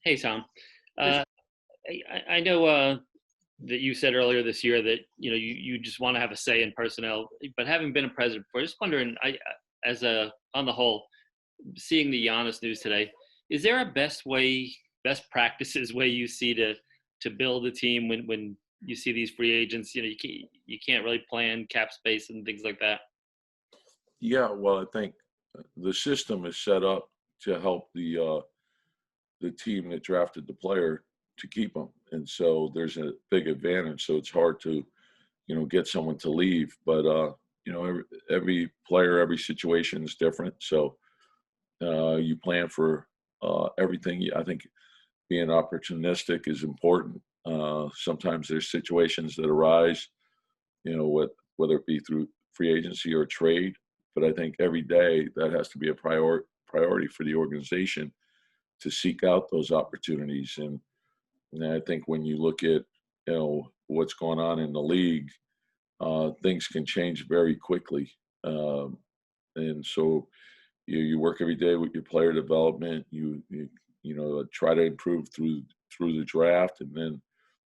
Hey, Tom. Uh, I know that you said earlier this year that you just want to have a say in personnel, but having been a president before, just wondering, as a on the whole, seeing the Giannis news today, is there a best practices way you see to build a team when you see these free agents? You can't really plan cap space and things like that. Yeah, well, I think the system is set up to help the team that drafted the player to keep them, and so there's a big advantage. So it's hard to get someone to leave, but every player, every situation is different. So you plan for everything. I think being opportunistic is important. Sometimes there's situations that arise, whether it be through free agency or trade. But I think every day that has to be a priority for the organization to seek out those opportunities. And I think when you look at what's going on in the league, things can change very quickly. And so you work every day with your player development. You try to improve through the draft, and then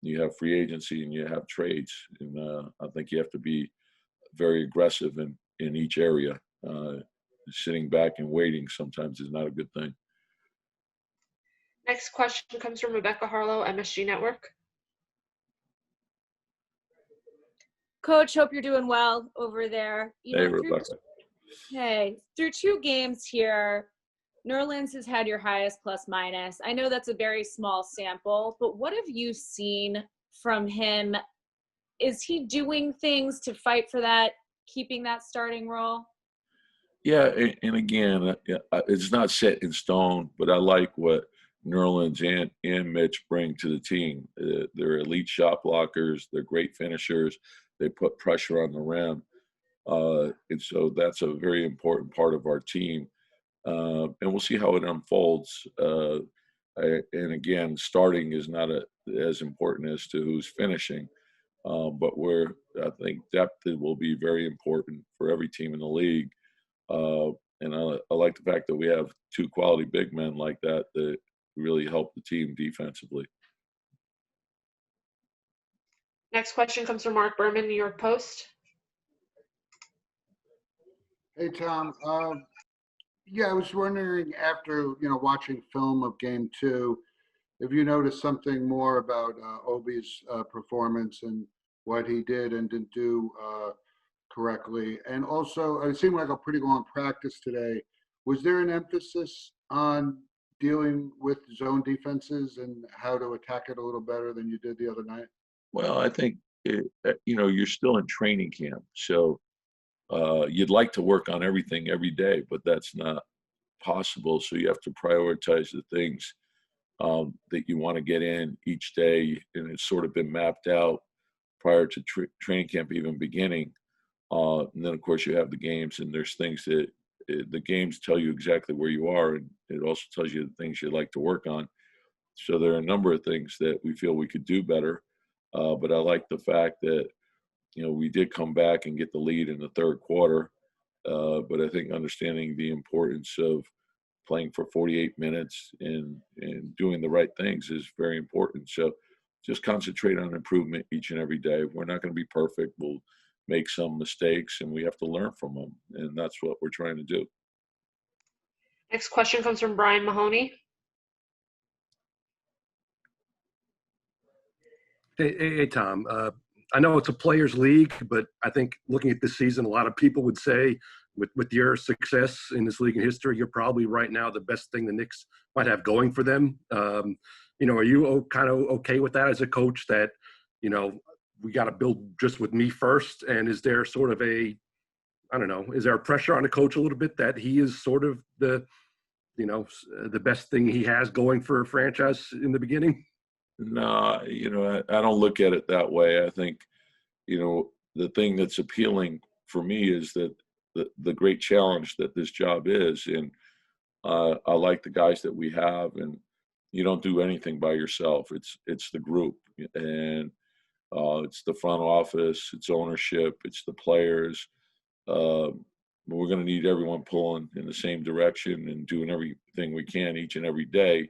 you have free agency and you have trades. And I think you have to be very aggressive in each area. Sitting back and waiting sometimes is not a good thing. Next question comes from Rebecca Harlow, MSG Network. Coach, hope you're doing well over there. Hey, Rebecca. Through two games here, Nerlens has had your highest plus minus. I know that's a very small sample, but what have you seen from him? Is he doing things to fight for that, keeping that starting role? Yeah, and again, it's not set in stone, but I like what Nerlens and Mitch bring to the team. They're elite shot blockers. They're great finishers. They put pressure on the rim. And so that's a very important part of our team. And we'll see how it unfolds. And again, starting is not as important as to who's finishing. But I think depth will be very important for every team in the league. And I like the fact that we have two quality big men like that really help the team defensively. Next question comes from Mark Berman, New York Post. Hey, Tom. I was wondering after, watching film of Game 2, if you noticed something more about Obi's performance and what he did and didn't do correctly. And also, it seemed like a pretty long practice today. Was there an emphasis on dealing with zone defenses and how to attack it a little better than you did the other night? Well, I think, you're still in training camp. So you'd like to work on everything every day, but that's not possible. So you have to prioritize the things that you want to get in each day. And it's sort of been mapped out prior to training camp even beginning. And then, of course, you have the games, and there's things that the games tell you exactly where you are, and it also tells you the things you'd like to work on. So there are a number of things that we feel we could do better. But I like the fact that, we did come back and get the lead in the third quarter. But I think understanding the importance of playing for 48 minutes and doing the right things is very important. So just concentrate on improvement each and every day. We're not going to be perfect. We'll make some mistakes, and we have to learn from them. And that's what we're trying to do. Next question comes from Brian Mahoney. Hey, Tom. I know it's a players' league, but I think looking at this season, a lot of people would say with your success in this league in history, you're probably right now the best thing the Knicks might have going for them. Are you kind of okay with that as a coach that, we got to build just with me first? And is there sort of is there a pressure on the coach a little bit that he is sort of the best thing he has going for a franchise in the beginning? No, I don't look at it that way. I think, the thing that's appealing for me is that the great challenge that this job is. And I like the guys that we have, and you don't do anything by yourself. It's the group, and it's the front office, it's ownership, it's the players. We're going to need everyone pulling in the same direction and doing everything we can each and every day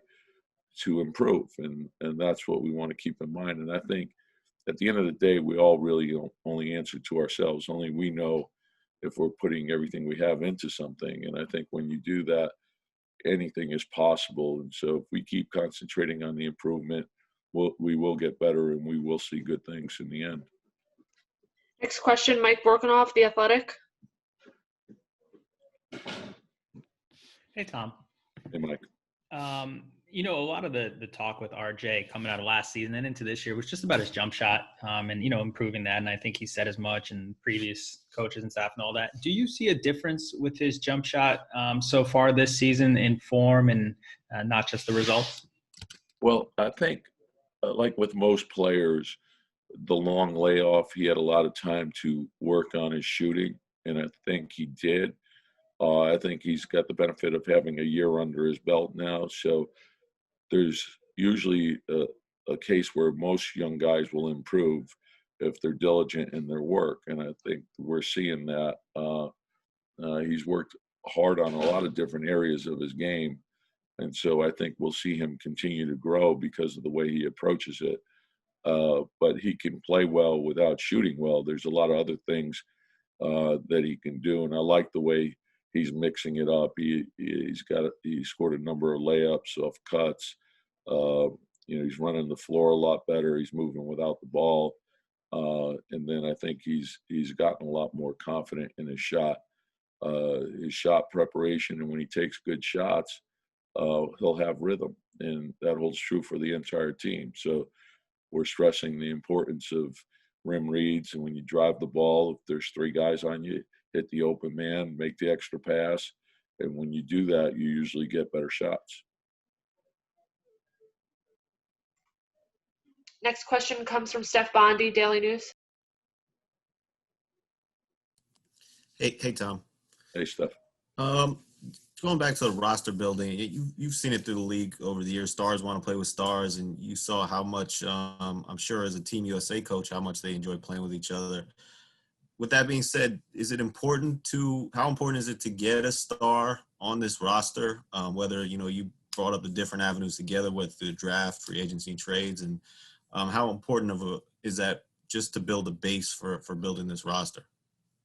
to improve, and that's what we want to keep in mind. And I think at the end of the day, we all really only answer to ourselves. Only we know if we're putting everything we have into something. And I think when you do that, anything is possible. And so if we keep concentrating on the improvement, we will get better, and we will see good things in the end. Next question, Mike Vorkunov, The Athletic. Hey, Tom. Hey, Mike. A lot of the talk with RJ coming out of last season and into this year was just about his jump shot, and improving that. And I think he said as much, and previous coaches and staff and all that. Do you see a difference with his jump shot so far this season in form, and not just the results? Well, I think like with most players, the long layoff, he had a lot of time to work on his shooting, and I think he did. I think he's got the benefit of having a year under his belt now. So there's usually a case where most young guys will improve if they're diligent in their work. And I think we're seeing that. He's worked hard on a lot of different areas of his game. And so I think we'll see him continue to grow because of the way he approaches it. But he can play well without shooting well. There's a lot of other things that he can do. And I like the way he's mixing it up. He scored a number of layups off cuts. He's running the floor a lot better. He's moving without the ball. And then I think he's gotten a lot more confident in his shot preparation. And when he takes good shots, he'll have rhythm. And that holds true for the entire team. So we're stressing the importance of rim reads. And when you drive the ball, if there's three guys on you, hit the open man, make the extra pass. And when you do that, you usually get better shots. Next question comes from Steph Bondi, Daily News. Hey, Tom. Hey, Steph. Going back to the roster building, you've seen it through the league over the years. Stars want to play with stars, and you saw how much, I'm sure as a Team USA coach, how much they enjoy playing with each other. With that being said, how important is it to get a star on this roster? Whether, you brought up the different avenues together with the draft, free agency, trades, and how important is that just to build a base for building this roster?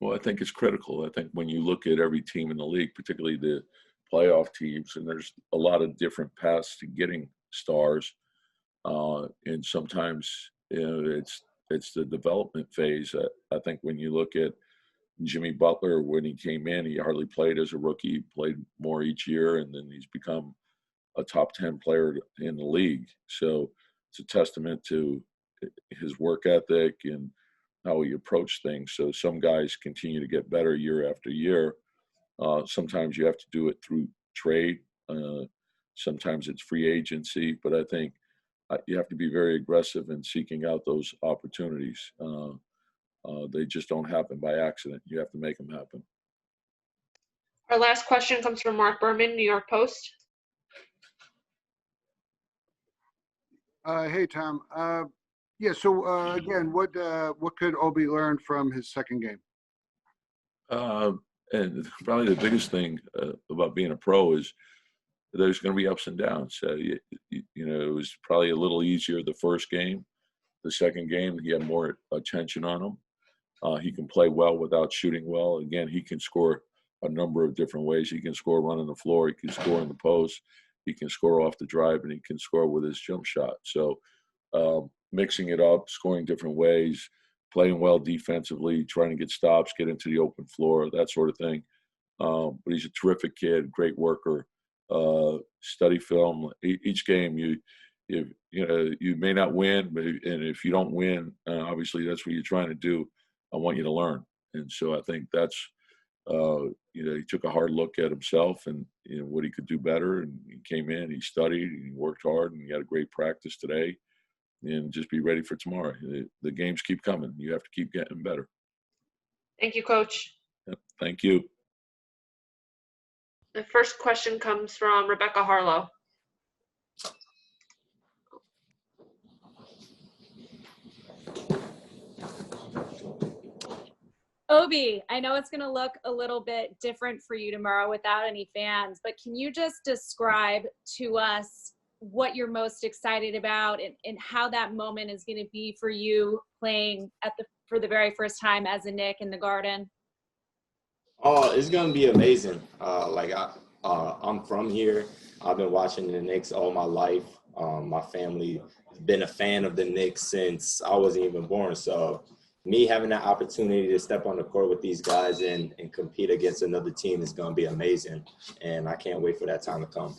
Well, I think it's critical. I think when you look at every team in the league, particularly the playoff teams, and there's a lot of different paths to getting stars. And sometimes it's the development phase. I think when you look at Jimmy Butler, when he came in, he hardly played as a rookie. He played more each year, and then he's become a top 10 player in the league. So it's a testament to his work ethic and how he approached things. So some guys continue to get better year after year. Sometimes you have to do it through trade. Sometimes it's free agency. But I think you have to be very aggressive in seeking out those opportunities. They just don't happen by accident. You have to make them happen. Our last question comes from Mark Berman, New York Post. Hey, Tom. So again, what could Obi learn from his second game? And probably the biggest thing about being a pro is there's going to be ups and downs. It was probably a little easier the first game. The second game, he had more attention on him. He can play well without shooting well. Again, he can score a number of different ways. He can score running the floor. He can score in the post. He can score off the drive, and he can score with his jump shot. So mixing it up, scoring different ways, playing well defensively, trying to get stops, get into the open floor, that sort of thing. But he's a terrific kid, great worker. Study film. Each game, you may not win, and if you don't win, obviously that's what you're trying to do. I want you to learn, and so I think that's he took a hard look at himself and what he could do better, and he came in, he studied, and he worked hard, and he had a great practice today. And just be ready for tomorrow. The games keep coming. You have to keep getting better. Thank you, Coach. Yep, thank you. The first question comes from Rebecca Harlow. Obi, I know it's going to look a little bit different for you tomorrow without any fans, but can you just describe to us what you're most excited about and how that moment is going to be for you playing for the very first time as a Knick in the Garden? Oh, it's gonna be amazing. I'm from here. I've been watching the Knicks all my life. My family has been a fan of the Knicks since I wasn't even born. So me having that opportunity to step on the court with these guys and compete against another team is gonna be amazing. And I can't wait for that time to come.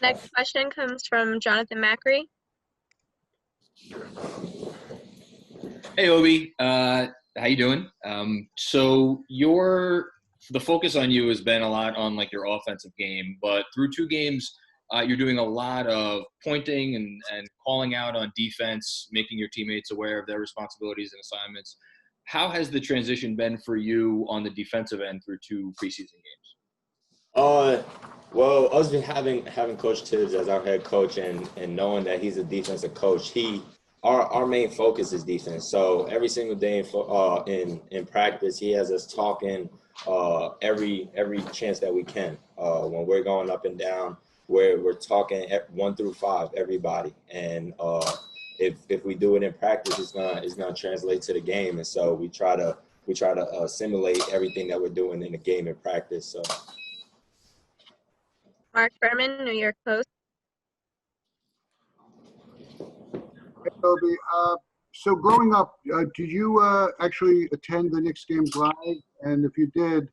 Next question comes from Jonathan Macri. Hey, Obi. How you doing? So the focus on you has been a lot on like your offensive game, but through 2 games, you're doing a lot of pointing and calling out on defense, making your teammates aware of their responsibilities and assignments. How has the transition been for you on the defensive end through 2 preseason games? Well, us having Coach Tibbs as our head coach and knowing that he's a defensive coach, our main focus is defense. So every single day in practice, he has us talking every chance that we can. When we're going up and down, we're talking 1 through 5, everybody. And if we do it in practice, it's gonna translate to the game. And so we try to simulate everything that we're doing in the game in practice. So. Mark Berman, New York Post. Hey, Obi. So growing up, did you actually attend the Knicks games live? And if you did,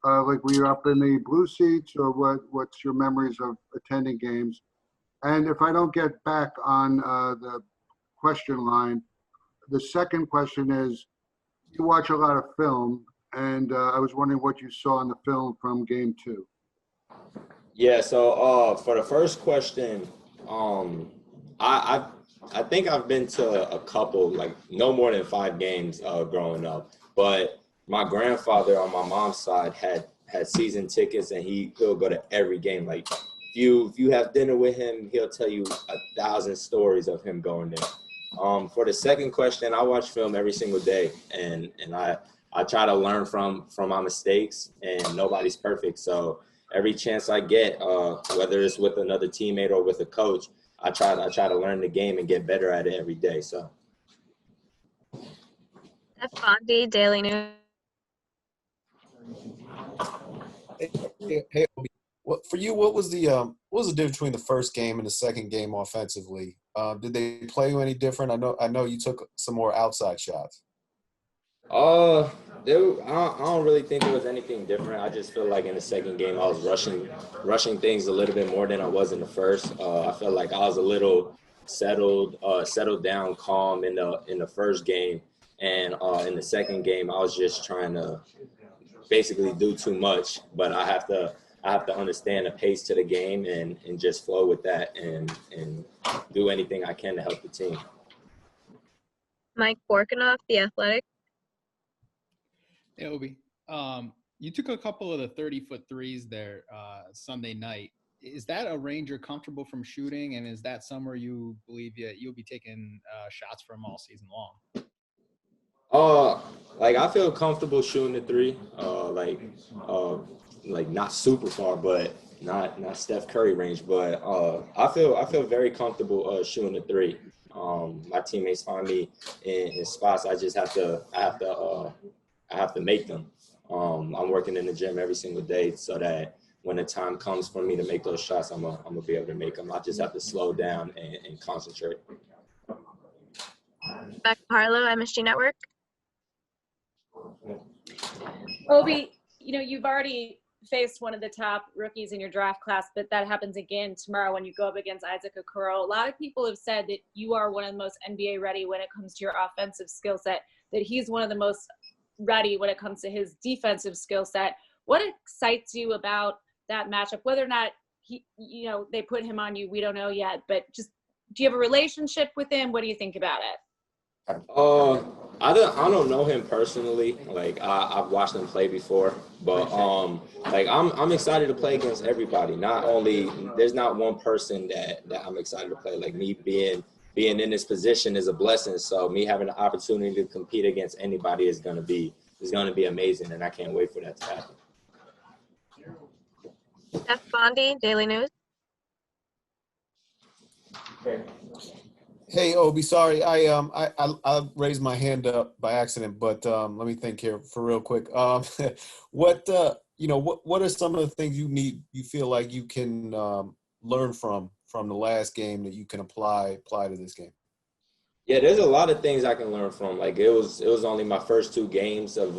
were you up in the blue seats, or what's your memories of attending games? And if I don't get back on the question line, the second question is, you watch a lot of film, and I was wondering what you saw in the film from Game 2. Yeah, so for the first question, I think I've been to a couple, like no more than 5 games growing up. But my grandfather on my mom's side had season tickets, and he'll go to every game. Like if you have dinner with him, he'll tell you 1,000 stories of him going there. For the second question, I watch film every single day, and I try to learn from my mistakes, and nobody's perfect. So every chance I get, whether it's with another teammate or with a coach, I try to learn the game and get better at it every day. So. Jeff Bondi, Daily News. Hey, Obi. For you, what was the difference between the first game and the second game offensively? Did they play you any different? I know you took some more outside shots. I don't really think there was anything different. I just feel like in the second game I was rushing things a little bit more than I was in the first. I felt like I was a little settled down, calm in the first game, and in the second game I was just trying to basically do too much. But I have to understand the pace to the game and just flow with that and do anything I can to help the team. Mike Borkanoff, The Athletic. Hey, Obi. You took a couple of the 30-foot threes there Sunday night. Is that a range you're comfortable from shooting, and is that somewhere you believe you'll be taking shots from all season long? Like I feel comfortable shooting the 3. Like not super far, but not Steph Curry range. But I feel very comfortable shooting the 3. My teammates find me in spots. I just have to make them. I'm working in the gym every single day so that when the time comes for me to make those shots, I'm gonna be able to make them. I just have to slow down and concentrate. Back to Harlow, MSG Network. Obi, you've already faced one of the top rookies in your draft class, but that happens again tomorrow when you go up against Isaac Okoro. A lot of people have said that you are one of the most NBA ready when it comes to your offensive skill set, that he's one of the most ready when it comes to his defensive skill set. What excites you about that matchup? Whether or not they put him on you, we don't know yet, but just, do you have a relationship with him? What do you think about it? I don't know him personally. Like I've watched him play before, but like I'm excited to play against everybody. Not only there's not one person that I'm excited to play. Like me being in this position is a blessing. So me having the opportunity to compete against anybody is gonna be amazing, and I can't wait for that to happen. Jeff Bondi, Daily News. Hey, Obi, sorry, I raised my hand up by accident, but let me think here for real quick. What what are some of the things you feel like you can learn from the last game that you can apply to this game? Yeah, there's a lot of things I can learn from. Like it was only my first 2 games of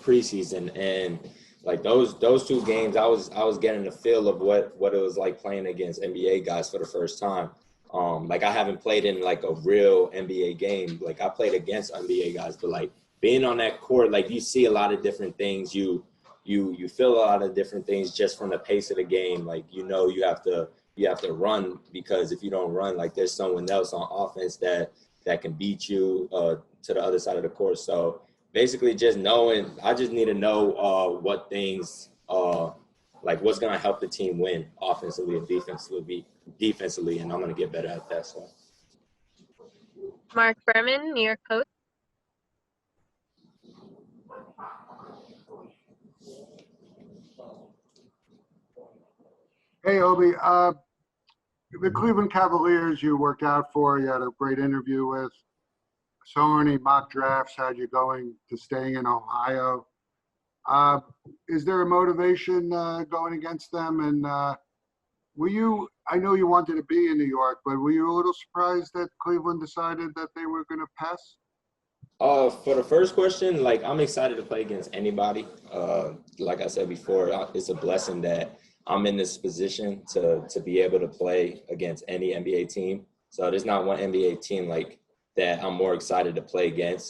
preseason, and like those 2 games, I was getting a feel of what it was like playing against NBA guys for the first time. Like I haven't played in like a real NBA game. Like I played against NBA guys, but like being on that court, like you see a lot of different things. You feel a lot of different things just from the pace of the game. Like you have to run, because if you don't run, like there's someone else on offense that can beat you to the other side of the court. So basically just knowing, I just need to know what things, like what's going to help the team win offensively and defensively, and I'm going to get better at that. So. Mark Berman, New York Post. Hey, Obi. The Cleveland Cavaliers you worked out for, you had a great interview with. So many mock drafts had you going to staying in Ohio. Is there a motivation going against them? And I know you wanted to be in New York, but were you a little surprised that Cleveland decided that they were going to pass? For the first question, like I'm excited to play against anybody. Like I said before, it's a blessing that I'm in this position to be able to play against any NBA team. So there's not one NBA team like that I'm more excited to play against.